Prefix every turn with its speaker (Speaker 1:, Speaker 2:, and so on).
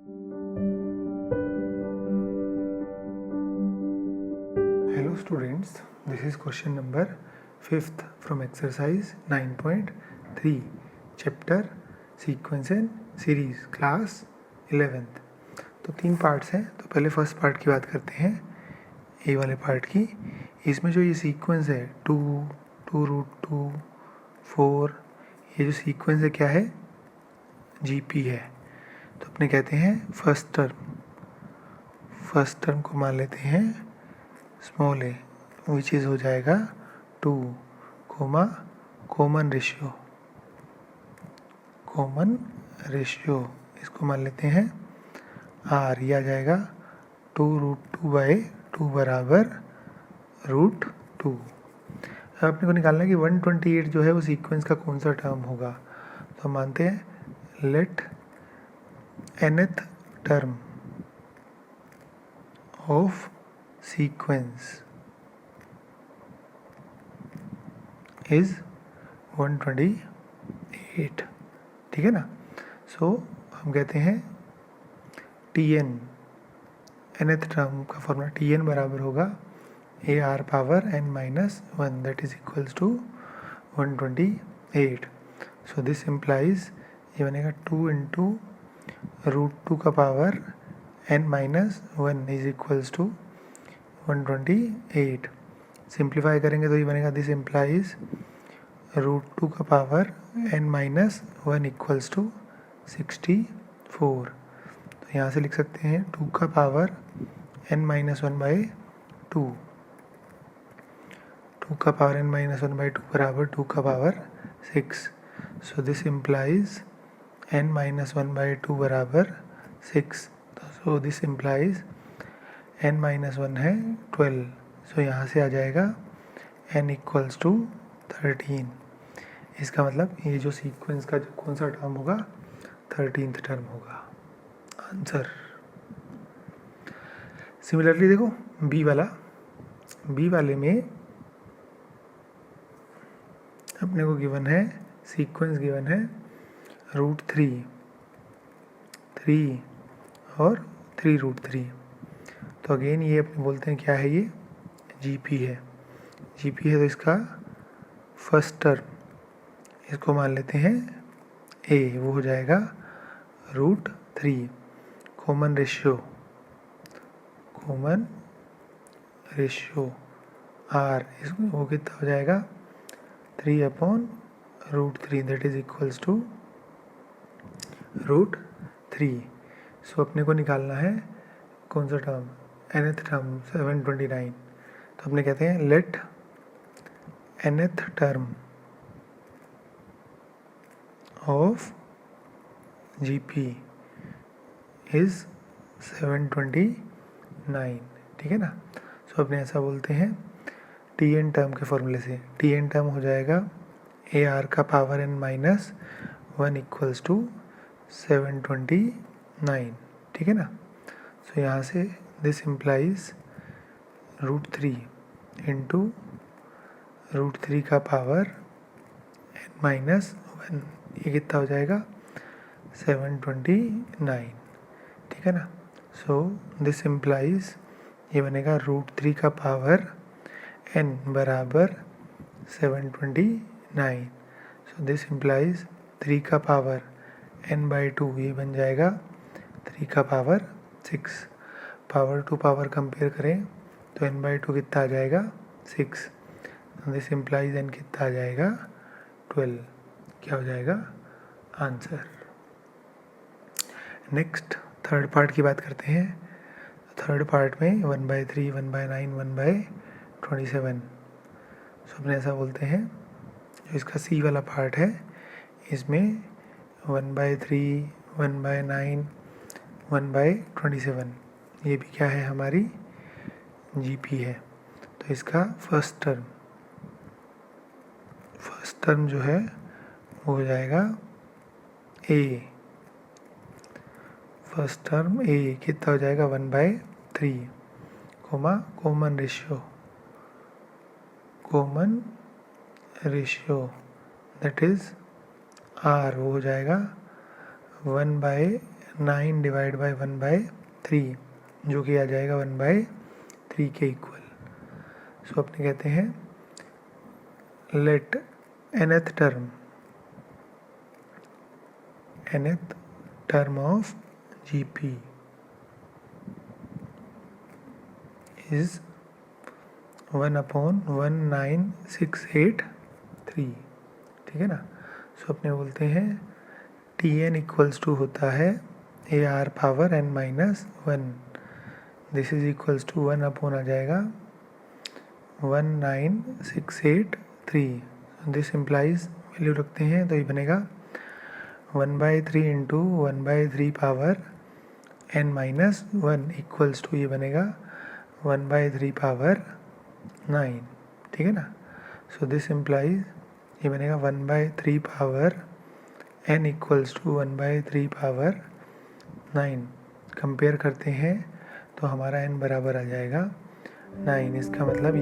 Speaker 1: Hello students, this is question number 5th from exercise 9.3 chapter sequence and series class 11th। तो 3 parts हैं। तो पहले first part की बात करते हैं, ए वाले पार्ट की। इसमें जो ये सीक्वेंस है 2, 2√2, 4, ये जो सीक्वेंस है क्या है, जीपी है। तो अपने कहते हैं फर्स्ट टर्म को मान लेते हैं स्मॉल ए, विच इज़ हो जाएगा 2, कॉमन रेशियो इसको मान लेते हैं आर, ये आ जाएगा 2√2/2 बराबर √2। अब अपने को निकालना है कि 128 जो है वो सीक्वेंस का कौन सा टर्म होगा। तो हम मानते हैं let nth term of sequence is 128, ठीक है ना। सो हम कहते हैं Tn, nth टर्म का फॉर्मूला Tn बराबर होगा AR power n-1 that is equals to 128। So this implies ये बनेगा 2 इंटू √2 का power n-1 is equals to 128। Simplify करेंगे तो ये बनेगा दिस इम्प्लाइज √2 का पावर n-1 इक्वल्स टू 64। तो यहाँ से लिख सकते हैं 2 का पावर n-1/2, 2 का पावर n-1/2 बराबर 2 का power 6। So this implies n-1/2 बराबर 6। सो दिस इम्प्लाइज n-1 है 12। सो यहाँ से आ जाएगा n इक्वल्स टू 13। इसका मतलब ये जो सीक्वेंस का जो कौन सा टर्म होगा, 13th टर्म होगा आंसर। सिमिलरली देखो बी वाले में अपने को गिवन है सीक्वेंस, गिवन है √3 और 3√3। तो अगेन ये अपने बोलते हैं क्या है, ये जीपी है। तो इसका फर्स्ट टर्म इसको मान लेते हैं ए, वो हो जाएगा √3। कॉमन रेशियो आर, इसको वो कितना हो जाएगा 3/√3 दैट इज इक्वल्स टू √3। सो अपने को निकालना है कौन सा टर्म, nth टर्म 729। तो अपने कहते हैं let nth term of GP is 729, ठीक है ना। सो अपने ऐसा बोलते हैं Tn टर्म के फॉर्मूले से, Tn टर्म हो जाएगा AR का पावर n-1 इक्वल्स टू 729, ठीक है ना। सो यहाँ से दिस इम्प्लाइज √3 इंटू √3 का पावर n-1, ये कितना हो जाएगा 729, ठीक है ना। सो दिस इम्प्लाइज ये बनेगा √3 का पावर n बराबर 729। सो दिस इम्प्लाइज 3 का पावर n/2, ये बन जाएगा 3 का power 6। Power to power compare करें तो n/2 कितना आ जाएगा 6। दिस इम्प्लाइज n कितना आ जाएगा 12। क्या हो जाएगा आंसर। नेक्स्ट थर्ड पार्ट की बात करते हैं। थर्ड पार्ट में 1/3, 1/9, 1/27। सो अपने ऐसा बोलते हैं जो इसका सी वाला पार्ट है, इसमें 1/3, 1/9, 1/27 ये भी क्या है, हमारी जीपी है। तो इसका फर्स्ट टर्म जो है वो हो जाएगा ए, फर्स्ट टर्म ए कितना हो जाएगा 1/3, common ratio that is R, वो हो जाएगा 1/√3 9 डिवाइड बाई 1/3 जो कि आ जाएगा 1/3 के इक्वल। सो अपने कहते हैं let nth term of GP is 1/1968 ठीक है ना। सो अपने बोलते हैं Tn इक्वल्स टू होता है AR power n-1, this is equals to 1 आ जाएगा 19683। दिस इम्प्लाइज वैल्यू रखते हैं तो ये बनेगा 1/3 into 1/3 power n-1 equals to ये बनेगा 1/3 पावर 9 ठीक है ना। सो दिस इम्प्लाइज ये बनेगा 1/3 power n equals to 1/3 power 9। Compare करते हैं तो हमारा n बराबर आ जाएगा 9। इसका मतलब